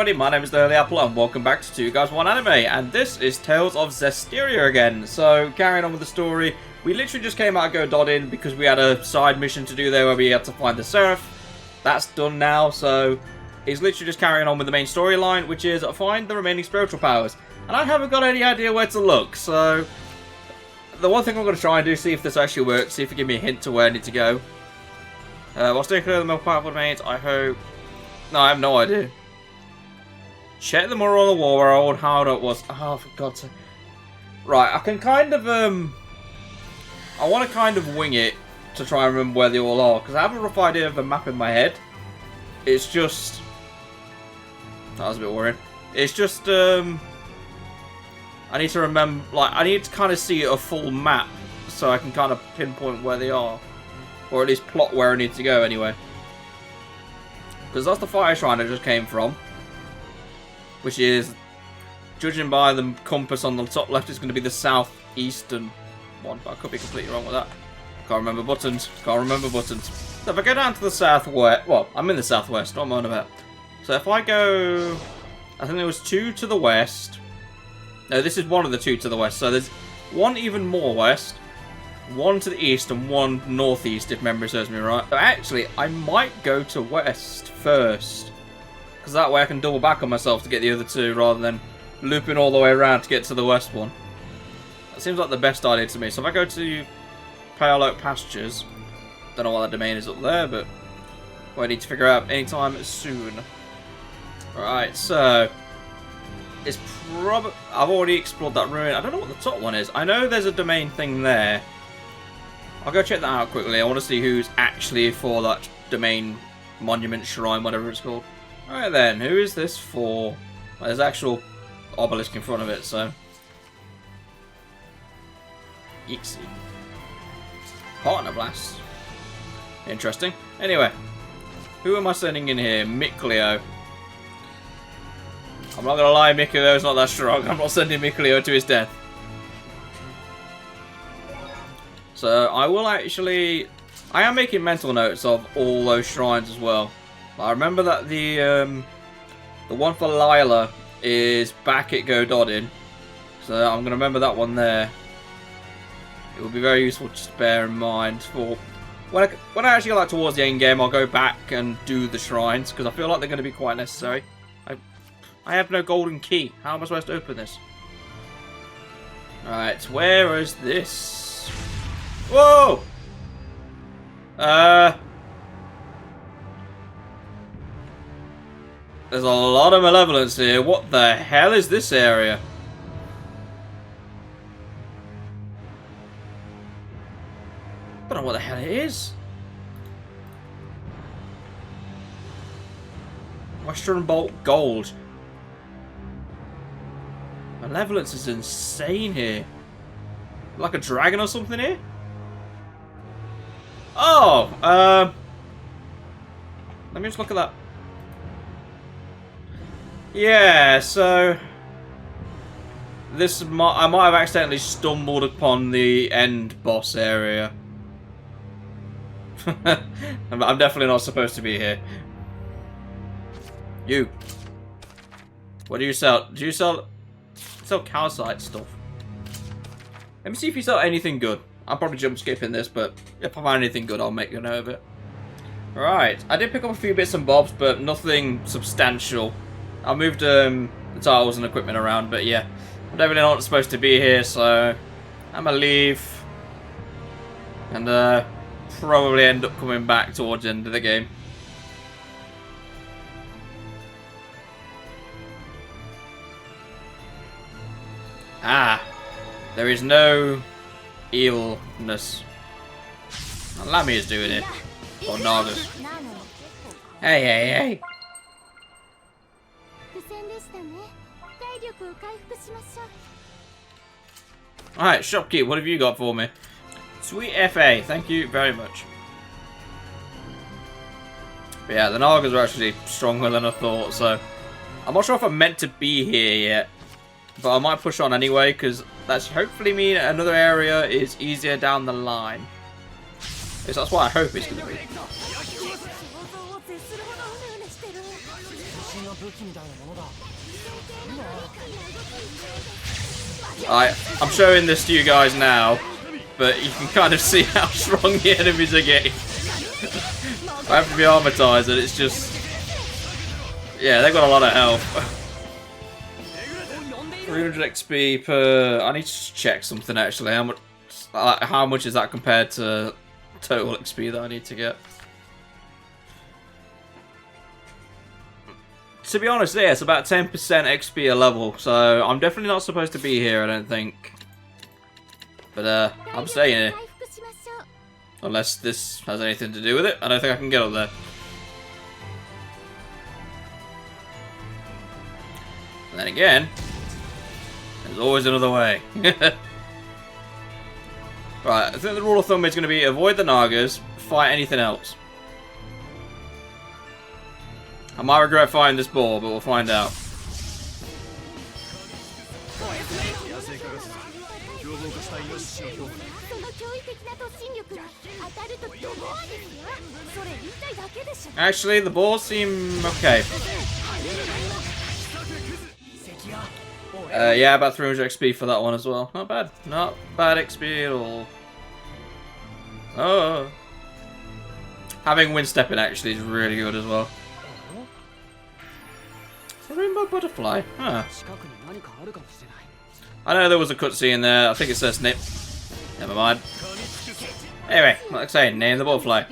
everybody, my name is the Early Apple and welcome back to 2 Guys 1 Anime, and this is Tales of Zestiria again. So, carrying on with the story, we literally just came out of Go Doddin because we had a side mission to do there where we had to find the Seraphim. That's done now, so it's literally just carrying on with the main storyline, which is find the remaining spiritual powers. And I haven't got any idea where to look, so the one thing I'm going to try and do, see if this actually works, see if it give me a hint to where I need to go. While staying clear of the more powerful domains, I hope... No, I have no idea. Check the mural on the wall where our old hideout was. Oh, for God's sake. Right, I can kind of, I want to kind of wing it to try and remember where they all are, because I have a rough idea of the map in my head. It's just... That was a bit worrying. It's just, I need to remember, like, I need to kind of see a full map so I can kind of pinpoint where they are. Or at least plot where I need to go, anyway. Because that's the fire shrine I just came from. Which is, judging by the compass on the top left, is going to be the southeastern one. But I could be completely wrong with that. Can't remember buttons. Can't remember buttons. So if I go down to the southwest, well, I'm in the southwest, what am I on about? So if I go, I think there was 2 to the west. No, this is one of the 2 to the west. So there's one even more west, 1 to the east, and 1 northeast, if memory serves me right. So actually, I might go to west first. Because that way I can double back on myself to get the other 2 rather than looping all the way around to get to the west one. That seems like the best idea to me. So if I go to Pale Oak Pastures, don't know what that domain is up there, but I need to figure out anytime soon. Right, so it's probably... I've already explored that ruin. I don't know what the top one is. I know there's a domain thing there. I'll go check that out quickly. I want to see who's actually for that domain monument, shrine, whatever it's called. Alright then, who is this for? Well, there's actual obelisk in front of it, so... Yeeksy. Partner Blast. Interesting. Anyway, who am I sending in here? Mikleo. I'm not gonna lie, Mikleo's not that strong. I'm not sending Mikleo to his death. So, I will actually... I am making mental notes of all those shrines as well. I remember that the one for Lila is back at Go Doddin, so I'm going to remember that one there. It will be very useful to bear in mind for when I actually get like towards the end game. I'll go back and do the shrines because I feel like they're going to be quite necessary. I have no golden key. How am I supposed to open this? Right, where is this? Whoa! There's a lot of Malevolence here. What the hell is this area? I don't know what the hell it is. Western Bolt Gold. Malevolence is insane here. Like a dragon or something here? Oh, let me just look at that. Yeah, so this I might have accidentally stumbled upon the end boss area. I'm definitely not supposed to be here. You. What do you sell? Do you sell calcite stuff? Let me see if you sell anything good. I'll probably jump skipping this, but if I find anything good, I'll make a note of it. Right, I did pick up a few bits and bobs, but nothing substantial. I moved the tiles and equipment around, but yeah, I'm definitely not supposed to be here, so I'm gonna leave and probably end up coming back towards the end of the game. Ah, there is no illness. Lamia's doing it, or Nagas. Hey, hey, hey. Alright, shopkeep, what have you got for me? Sweet FA, thank you very much. But yeah, the Nagas are actually stronger than I thought, so I'm not sure if I'm meant to be here yet. But I might push on anyway, because that's hopefully mean another area is easier down the line. At least that's what I hope it's going to be. I'm showing this to you guys now, but you can kind of see how strong the enemies are getting. I have to be armatized, and it's just... Yeah, they've got a lot of health. 300 XP per... I need to check something actually. How much is that compared to total XP that I need to get? To be honest, yeah, it's about 10% XP a level, so I'm definitely not supposed to be here, I don't think. But I'm staying here. Unless this has anything to do with it. I don't think I can get up there. And then again, there's always another way. Right, I think the rule of thumb is going to be avoid the Nagas, fight anything else. I might regret fighting this ball, but we'll find out. Actually, the balls seem okay. Yeah, about 300 XP for that one as well. Not bad. Not bad XP at all. Oh. Having wind stepping actually is really good as well. A rainbow butterfly. Huh. I know there was a cutscene there. I think it says snip. Never mind. Anyway, like I say, name the butterfly.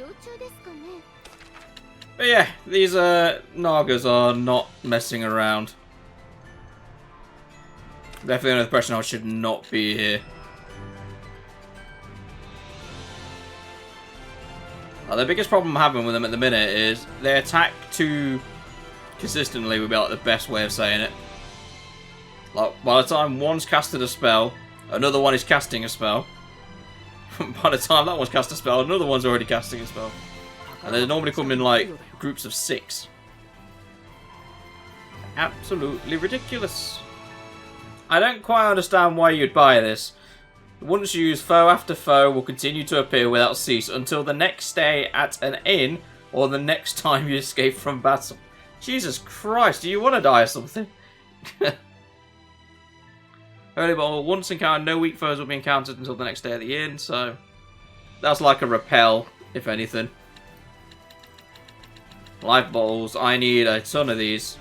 But yeah, these Nagas are not messing around. Definitely under the impression I should not be here. Now, the biggest problem I'm having with them at the minute is they attack too consistently, would be like the best way of saying it. Like, by the time one's casted a spell, another one is casting a spell. By the time that one's cast a spell, another one's already casting a spell. And they normally come in like groups of 6. Absolutely ridiculous. I don't quite understand why you'd buy this. Once used, foe after foe will continue to appear without cease until the next stay at an inn or the next time you escape from battle. Jesus Christ, do you want to die or something? Early battle, once encountered, no weak foes will be encountered until the next day at the inn, so that's like a repel, if anything. Life bottles, I need a ton of these.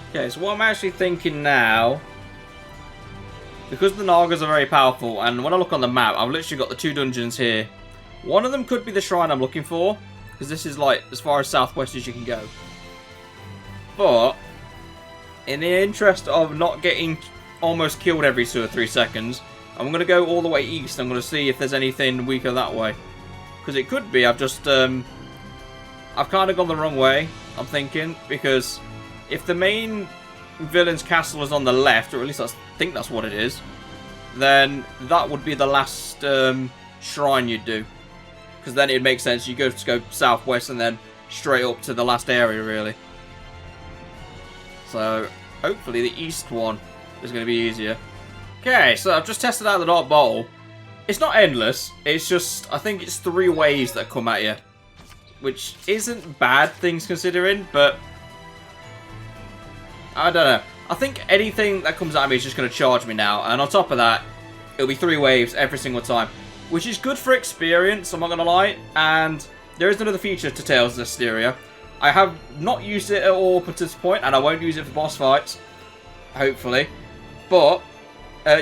Okay, so what I'm actually thinking now, because the Nagas are very powerful, and when I look on the map, I've literally got the 2 dungeons here. One of them could be the shrine I'm looking for, because this is like as far as southwest as you can go. But, in the interest of not getting almost killed every 2 or 3 seconds, I'm going to go all the way east. I'm going to see if there's anything weaker that way. Because it could be, I've kind of gone the wrong way, I'm thinking, because if the main villain's castle is on the left, or at least I think that's what it is, then that would be the last shrine you'd do. Because then it makes sense, you go southwest and then straight up to the last area, really. So, hopefully the east one is going to be easier. Okay, so I've just tested out the Dark Bowl. It's not endless, it's just, I think it's 3 waves that come at you. Which isn't bad, things considering, but I don't know. I think anything that comes at me is just going to charge me now. And on top of that, it'll be 3 waves every single time. Which is good for experience, I'm not going to lie. And there is another feature to Tales of Zestiria. I have not used it at all up until this point, and I won't use it for boss fights. Hopefully. But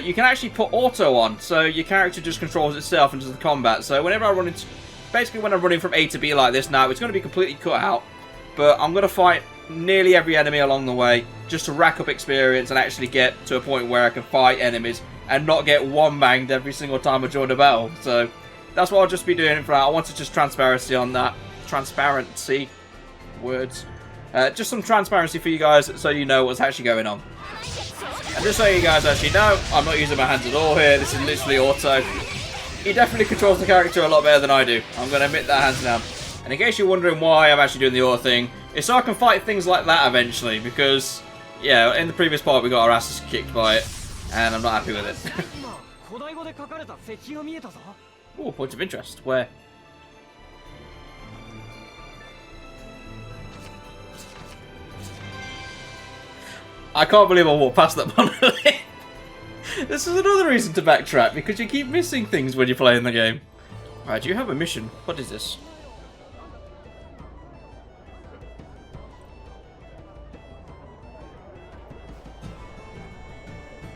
you can actually put auto on. So your character just controls itself into the combat. So whenever I run into... Basically when I'm running from A to B like this now, it's going to be completely cut out. But I'm going to fight nearly every enemy along the way, just to rack up experience and actually get to a point where I can fight enemies and not get one-banged every single time I join a battle. So that's what I'll just be doing for that. I wanted just transparency on that. Transparency. Words. Just some transparency for you guys so you know what's actually going on. And just so you guys actually know, I'm not using my hands at all here. This is literally auto. He definitely controls the character a lot better than I do. I'm going to admit that hands down. And in case you're wondering why I'm actually doing the auto thing, it's so I can fight things like that eventually, because, yeah, in the previous part we got our asses kicked by it, and I'm not happy with it. Ooh, point of interest. Where? I can't believe I walked past that monolith. This is another reason to backtrack, because you keep missing things when you're playing the game. Alright, do you have a mission? What is this?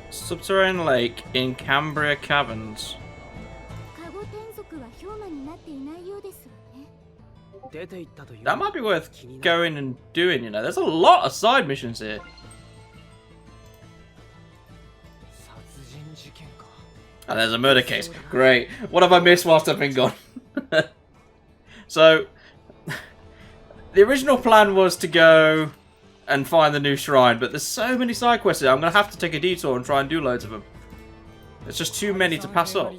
Subterranean lake in Cambria Caverns. That might be worth going and doing, you know. There's a lot of side missions here. And there's a murder case. Great. What have I missed whilst I've been gone? So, the original plan was to go and find the new shrine, but there's so many side quests here, I'm going to have to take a detour and try and do loads of them. There's just too many to pass up.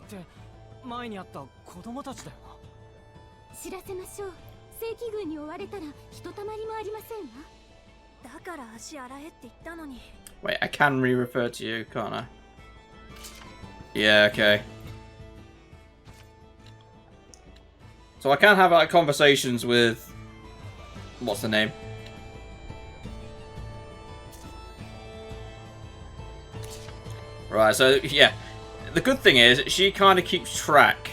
Wait, I can re-refer to you, can't I? Yeah, okay. So I can have like conversations with... what's the name? Right, so yeah. The good thing is, she kind of keeps track.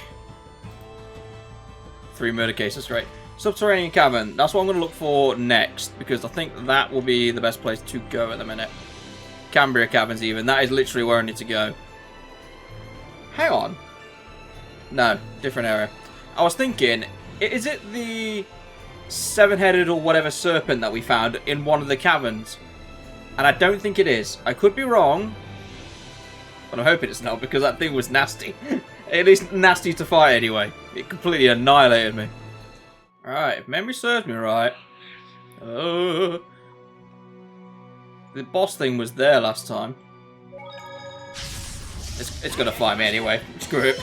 3 murder cases, great. Subterranean cavern, that's what I'm going to look for next, because I think that will be the best place to go at the minute. Cambria Caverns even, that is literally where I need to go. Hang on. No, different area. I was thinking, is it the 7-headed or whatever serpent that we found in one of the caverns? And I don't think it is. I could be wrong. But I'm hoping it's not, because that thing was nasty. At least nasty to fight anyway. It completely annihilated me. Alright, if memory serves me right. The boss thing was there last time. It's gonna fight me anyway. Screw it.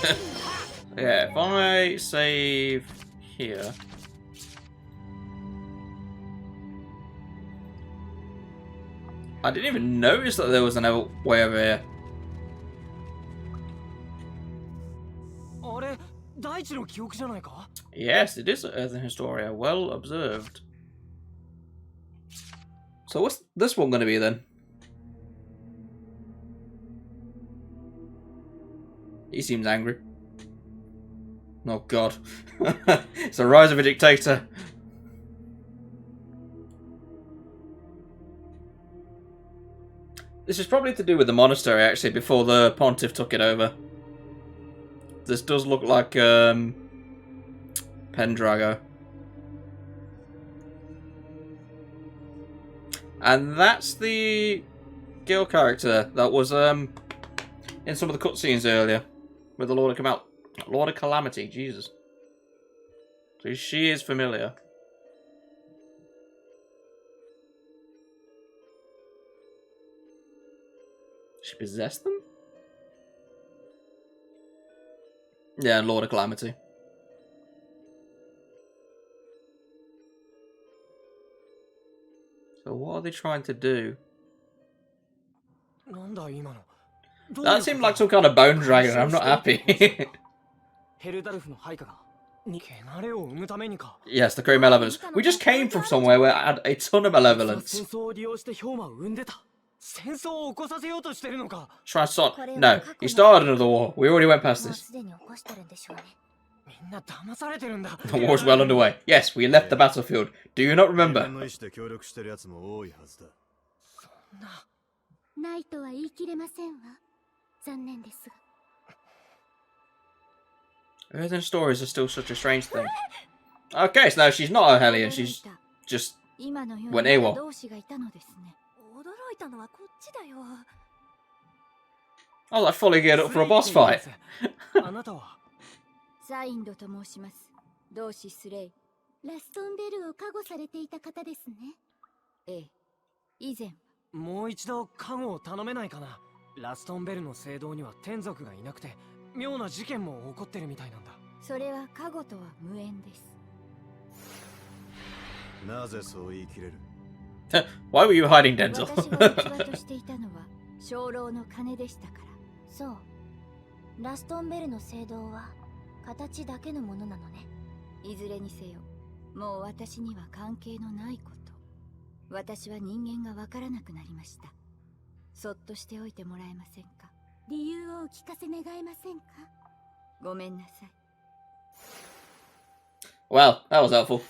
Yeah, if I save here. I didn't even notice that there was another way over here. Yes, it is Earthen Historia. Well observed. So what's this one going to be then? He seems angry. Oh god. It's the rise of a dictator. This is probably to do with the monastery actually, before the pontiff took it over. This does look like Pendrago. And that's the girl character that was in some of the cutscenes earlier with the Lord of Calamity, Jesus. So she is familiar. She possessed them? Yeah, Lord of Calamity. So what are they trying to do? That seemed like some kind of bone dragon. I'm not happy. Yes, the great malevolence. We just came from somewhere where it had a ton of malevolence. Try to start. No, he started another war. We already went past this. The war's well underway. Yes, we left the battlefield. Do you not remember? Earthen stories are still such a strange thing. Okay, so now she's not a Hellion, she's just went AWOL. I was like fully geared up for a boss fight. Why were you hiding, Denzel? そうラストンベルの聖堂は形だけのものなのね。いずれにせよもう私には関係のないこと。私は人間がわからなくなりました。そっとしておいてもらえませんか。理由をお聞かせ願えませんか。ごめんなさい。 Well, that was helpful.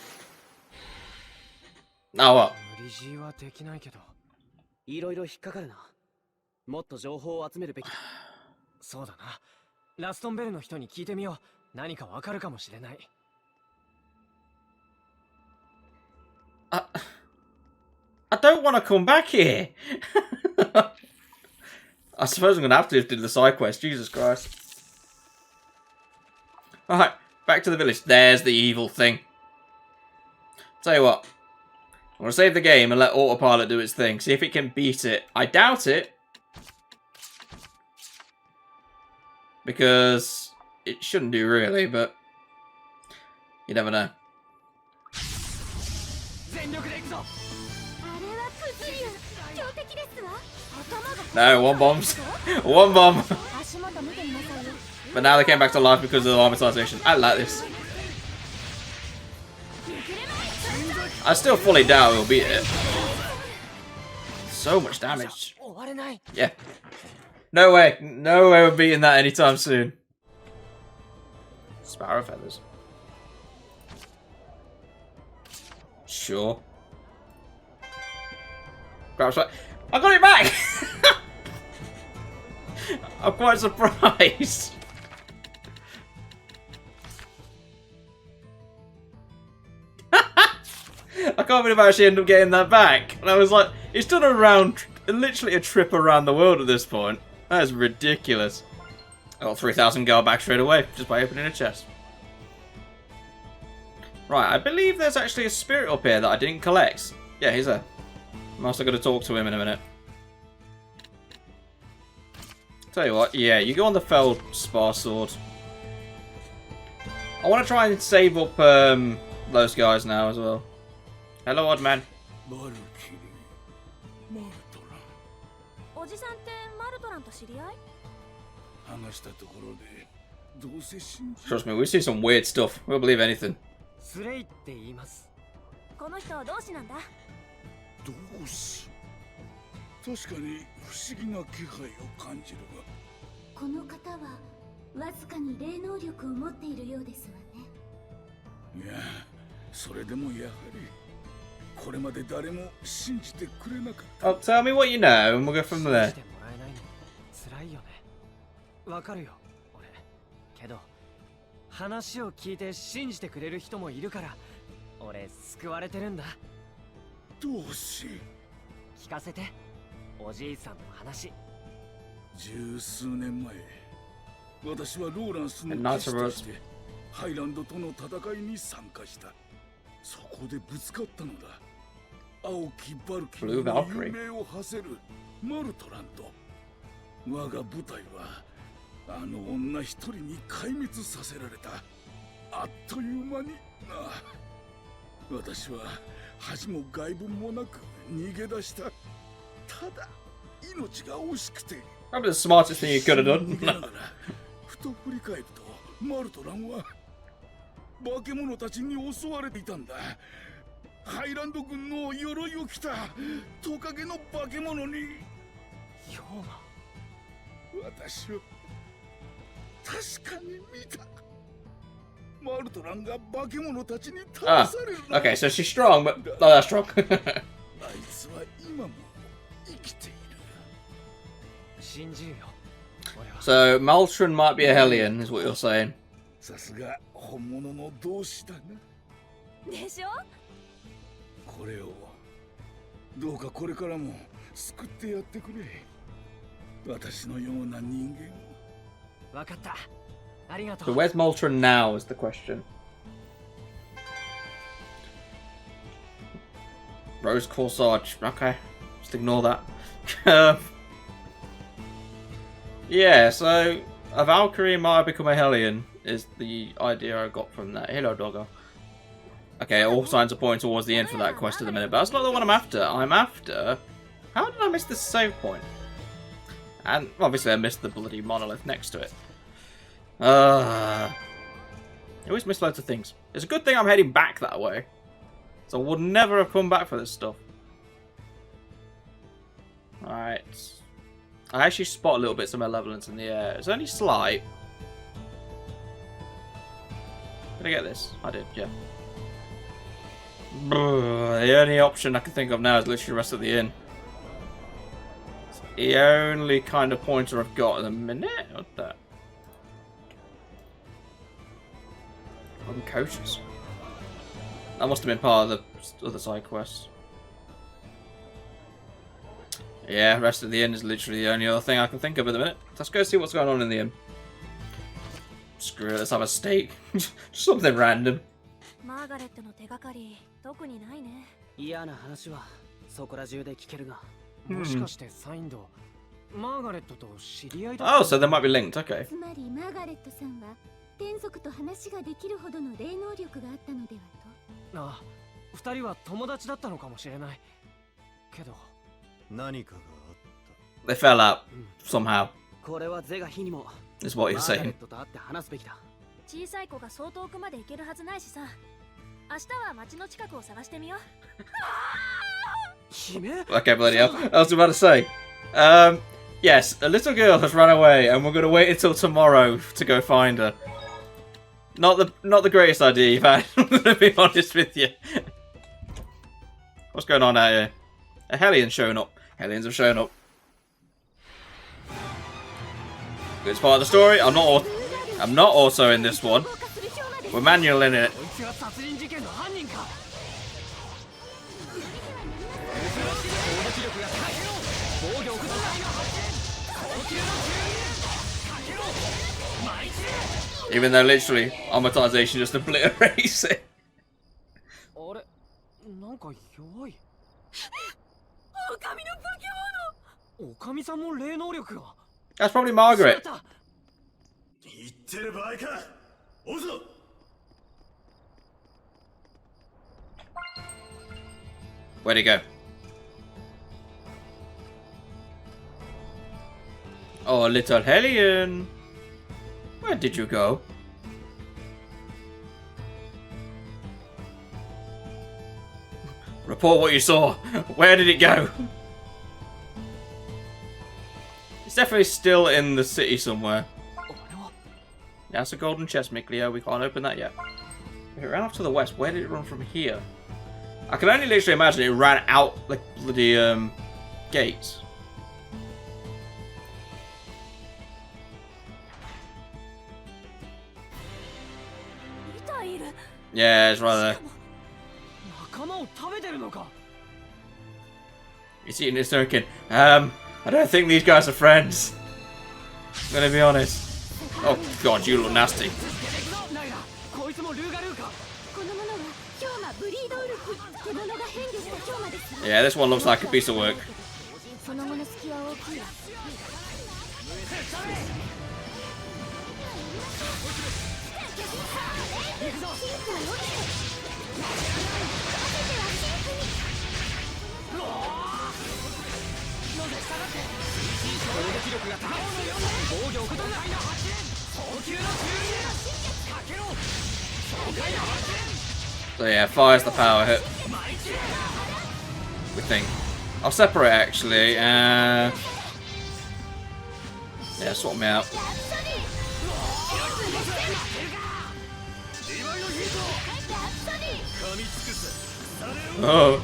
Now what? 無理強いはできないけど、いろいろ引っかかるな。もっと情報を集めるべきだ。そうだな。ラストンベルの人に聞いてみよう。何かわかるかもしれない。I don't want to come back here. I suppose I'm going to have to do the side quest. Jesus Christ. Alright, back to the village. There's the evil thing. Tell you what. I'm going to save the game and let autopilot do its thing. See if it can beat it. I doubt it. Because it shouldn't do really, but you never know. No, one bombs. One bomb. But now they came back to life because of the aromatization. I like this. I still fully doubt we'll beat it. So much damage. Yeah. No way. No way we're beating that anytime soon. Sparrow feathers. Sure. Grab sweat. I got it back! I'm quite surprised. I can't believe I actually ended up getting that back. And I was like, it's done literally a trip around the world at this point. That is ridiculous. I got 3,000 gold back straight away, just by opening a chest. Right, I believe there's actually a spirit up here that I didn't collect. Yeah, he's there. I'm also going to talk to him in a minute. Tell you what, yeah, you go on the Fell Spar Sword. I want to try and save up those guys now as well. Hello, odd man. Trust me, we see some weird stuff. We'll believe anything. スレイって言います。この人は同志なんだ。同志。確かに不思議な気配を感じるが。この方はわずかに霊能力を持っているようですわね。いや、それでもやはりこれまで誰も信じてくれなかった。Oh, tell me what you know and we'll go from there. 信じてもらえないの辛いよね。わかるよ、俺。けど。話を聞いて信じてくれる人もいるから俺救われてるんだ。どうし聞かせておじいさんの話。十数年前私はローランスの騎士としてハイランドとの戦いに参加した。そこでぶつかったのだ。青きバルキリーの有名を馳せるマルトランと。我が部隊はあの女一人に壊滅させられた。あっという間にな。私は恥も外聞もなく逃げ出した。ただ命が惜しくて。Probably the smartest thing you could have done. ふと振り返るとマルトランは化け物たちに襲われていたんだ。ハイランド軍の鎧を着たトカゲの化け物に。ヨウマ。私は確かに見た。マルトランが化け物たちに倒される。Okay, so she's strong, but not that strong. あいつは今も生きている。信じるよ。So Maltron might be a Hellion, is what you're saying. さすが本物の同志だな。でしょ？これをどうかこれからも救ってやってくれ。私のような人間を。わかった。ありがとう。So where's Maltron now is the question. Rose Corsage. Okay, just ignore that. Yeah, so a Valkyrie might have become a Hellion is the idea I got from that. Hello, doggo. Okay, all signs are pointing towards the end for that quest at the minute, but that's not the one I'm after. I'm after... How did I miss the save point? And obviously I missed the bloody monolith next to it. I always miss loads of things. It's a good thing I'm heading back that way. So I would never have come back for this stuff. Alright. I actually spot a little bits of malevolence in the air. It's only slight. Did I get this? I did, yeah. The only option I can think of now is literally the rest of the inn. It's the only kind of pointer I've got in a minute. What the? Coaches. That must have been part of the other side quests. Yeah, rest of the inn is literally the only other thing I can think of at the minute. Let's go see what's going on in the inn. Screw it, let's have a steak. Just something random. マーガレットの手がかり特にないね。嫌な話はそこら中で聞けるが、もしかしてサインド、マーガレットと知り合いだった。 Oh, so they might be linked, okay. つまりマーガレットさんは天族と話ができるほどの霊能力があったのではと。ああ、二人は友達だったのかもしれない。けど何かがあっ They fell out somehow. これはゼが火にも Is what you're マーガレッ saying. トと会って話すべきだ。小さい子がそう遠くまで行けるはずないしさ。明日は町の近くを探してみよう。姫 Okay, bloody hell. I was about to say. Yes, a little girl has run away, and we're going to wait until tomorrow to go find her. Not the greatest idea you've had. I'm going to be honest with you. What's going on out here? A Hellion showing up. Hellions have shown up. Good part of the story. I'm not also in this one. We're manual in it. こいつが殺人事件の犯人か。攻撃力が高い。防御を崩さないが発見。高級のかけろ。巻いて。 Even though literally amortization just obliterates it. あれ、なんか弱い。狼の化け物。おかみさんも霊能力が。 That's probably Margaret. 言ってる場合か。おぞ。 Where'd he go? Oh, little Hellion. Where did you go? Report what you saw. Where did it go? It's definitely still in the city somewhere. That's a golden chest, Mikleo. We can't open that yet. It ran off to the west. Where did it run from here? I can only literally imagine it ran out the bloody gates. Yeah, it's right there. 仲間を食べてるのか。 He's eating his token. I don't think these guys are friends. I'm gonna be honest. Oh god, you look nasty. こいつもルーガルーか。 Yeah, this one looks like a piece of work. その後の隙は大きいわ。 So yeah, fire's the power hit. We think. I'll separate actually. Yeah, swap me out. Oh.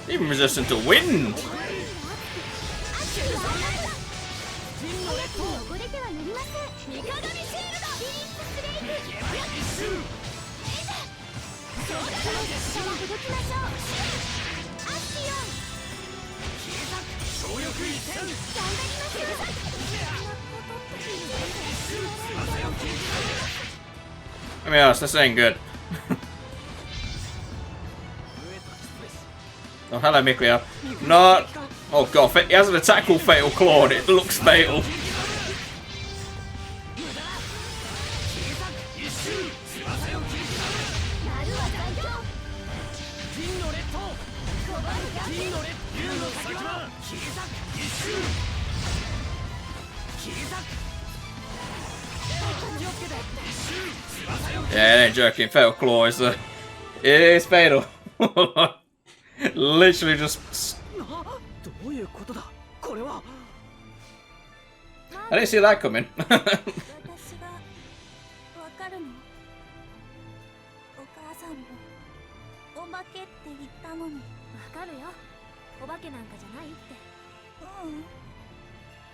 Even resistant to wind. Let me ask, this ain't good. Oh, hello, Mikleo. Not. Oh god, he has an attack called Fatal Claw, and it looks fatal. Yeah, it ain't joking. Fatal Claw is it is fatal. Literally just. I didn't see that coming. 私がわかるの？お母さんもお化けって言ったのに。わかるよ。お化けなんかじゃないって。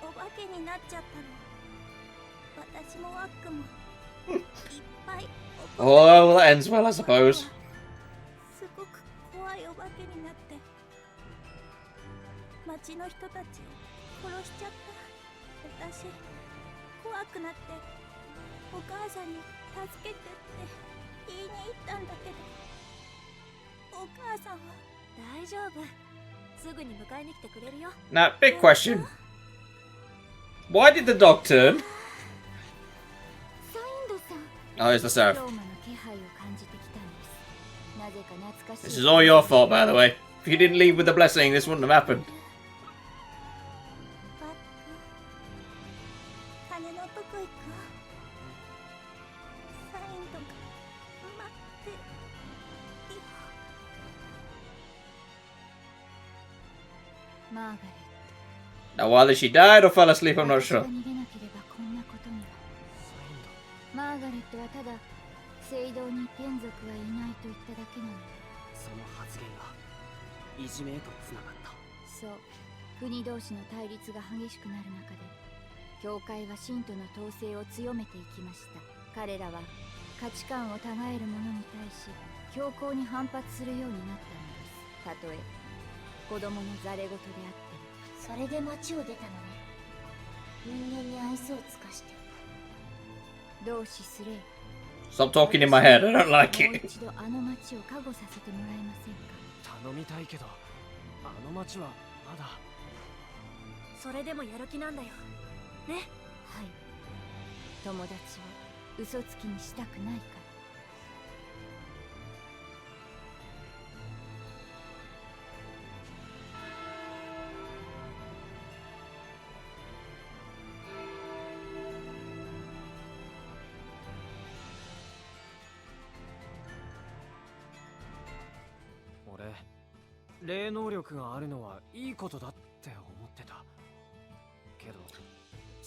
お化けになっちゃったの。私もワックもいっぱい。Oh, that ends well, I suppose. すごく怖いお化けになって町の人たちを殺しちゃった。私怖くなってお母さんに助けてって言いに行ったんだけど、お母さんは大丈夫、すぐに迎えに来てくれるよ。 Now, big question. Why did the dog turn? サインドさん、 Oh, it's the Seraph. ローマの気配を感じてきたんです。なぜか懐かしい。 This is all your fault, by the way. If you didn't leave with the blessing, this wouldn't have happened. 羽のとこ行こう。サインとか待ってよ。 マーガレット。 Now, whether she died or fell asleep, I'm not sure. 逃げなければこんなことには。マーガレットはただ聖堂に眷属はいないと言っただけなの。その発言がいじめへとつながった。そう、国同士の対立が激しくなる中で教会は信徒の統制を強めていきました。彼らは価値観を違える者に対し強硬に反発するようになったのです。たとえ子供のざれ言であっても。それで町を出たのね。人間に愛想を尽かして。同志スレイ、 Stop talking in my head, I don't like もう it. 一度あの町を加護させてもらえませんか。頼みたいけど、あの町はまだ。それでもやる気なんだよね。はい、友達を嘘つきにしたくないから。俺、霊能力があるのはいいことだって思ってたけど。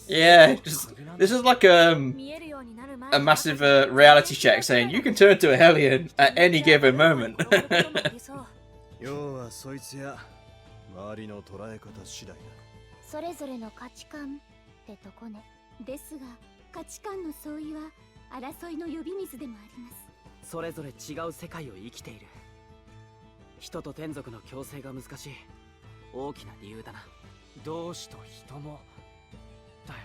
Yeah, just, this is like a massive reality check saying you can turn to a hellion at any given moment. 要はそいつや周りの捉え方次第だ。それぞれの価値観ってとこね。ですが価値観の相違は争いの呼び水でもあります。それぞれ違う世界を生きている。人と天族の共生が難しい大きな理由だな。同志と人もだよ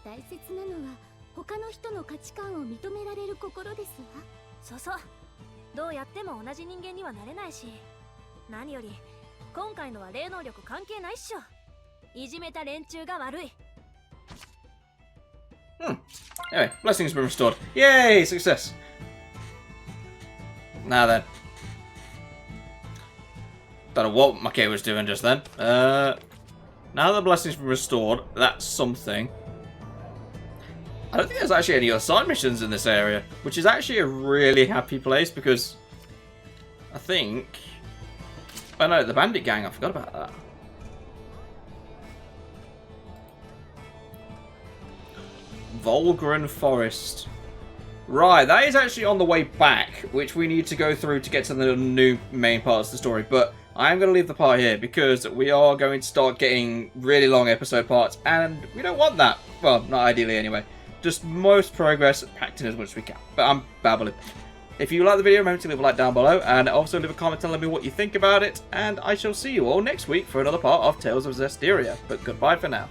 な。大切なのは他の人の価値観を認められる心ですわ。そうそう、どうやっても同じ人間にはなれないし、何より今回のは霊能力関係ないっしょ。いじめた連中が悪い。 Anyway, blessings been restored. Yay, success. Now then. Don't know what Mackay was doing just then. Now the blessings been restored, that's something. I don't think there's actually any other side missions in this area, which is actually a really happy place because I think... Oh no, the bandit gang, I forgot about that. Volgren Forest. Right, that is actually on the way back, which we need to go through to get to the new main parts of the story, but I'm going to leave the part here because we are going to start getting really long episode parts, and we don't want that. Well, not ideally anyway. Just most progress packed in as much as we can. But I'm babbling. If you like the video, remember to leave a like down below, and also leave a comment telling me what you think about it, and I shall see you all next week for another part of Tales of Zestiria. But goodbye for now.